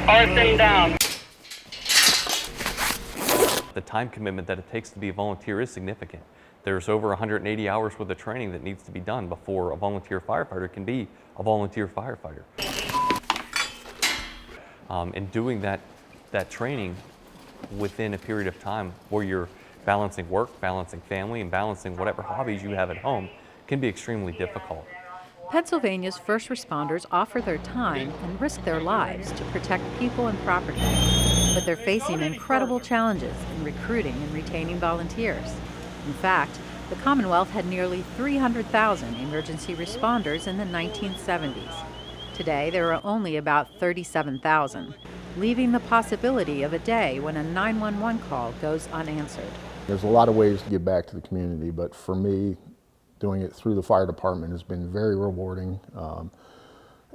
Arson down. The time commitment that it takes to be a volunteer is significant. There's over 180 hours worth of training that needs to be done before a volunteer firefighter can be a volunteer firefighter. And doing that training within a period of time where you're balancing work, balancing family, and balancing whatever hobbies you have at home can be extremely difficult. Pennsylvania's first responders offer their time and risk their lives to protect people and property, but they're facing incredible challenges in recruiting and retaining volunteers. In fact, the Commonwealth had nearly 300,000 emergency responders in the 1970s. Today, there are only about 37,000, leaving the possibility of a day when a 911 call goes unanswered. There's a lot of ways to give back to the community, but for me, doing it through the fire department has been very rewarding,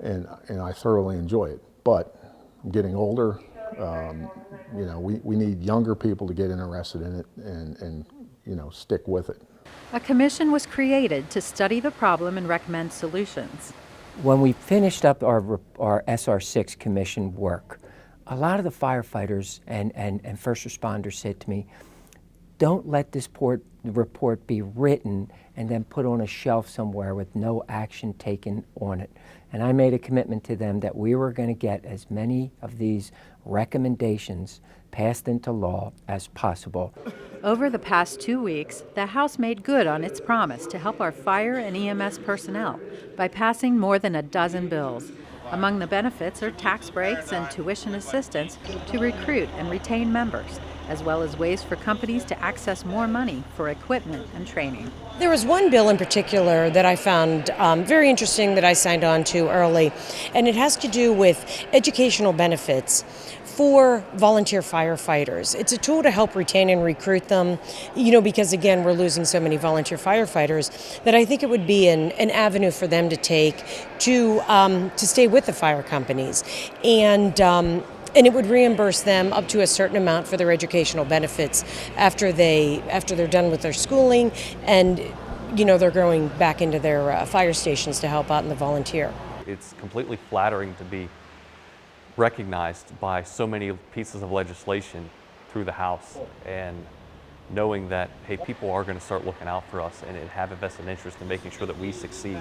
and I thoroughly enjoy it. But I'm getting older. You know, we need younger people to get interested in it and you know, stick with it. A commission was created to study the problem and recommend solutions. When we finished up our SR6 commission work, a lot of the firefighters and first responders said to me, don't let this report be written and then put on a shelf somewhere with no action taken on it. And I made a commitment to them that we were going to get as many of these recommendations passed into law as possible. Over the past 2 weeks, the House made good on its promise to help our fire and EMS personnel by passing more than a dozen bills. Among the benefits are tax breaks and tuition assistance to recruit and retain members, as well as ways for companies to access more money for equipment and training. There was one bill in particular that I found very interesting that I signed on to early, and it has to do with educational benefits for volunteer firefighters. It's a tool to help retain and recruit them, you know, because again, we're losing so many volunteer firefighters that I think it would be an avenue for them to take to stay with the fire companies. And it would reimburse them up to a certain amount for their educational benefits after they're done with their schooling, and you know, they're going back into their fire stations to help out in the volunteer. It's completely flattering to be recognized by so many pieces of legislation through the House, and knowing that, hey, people are going to start looking out for us and have a vested interest in making sure that we succeed.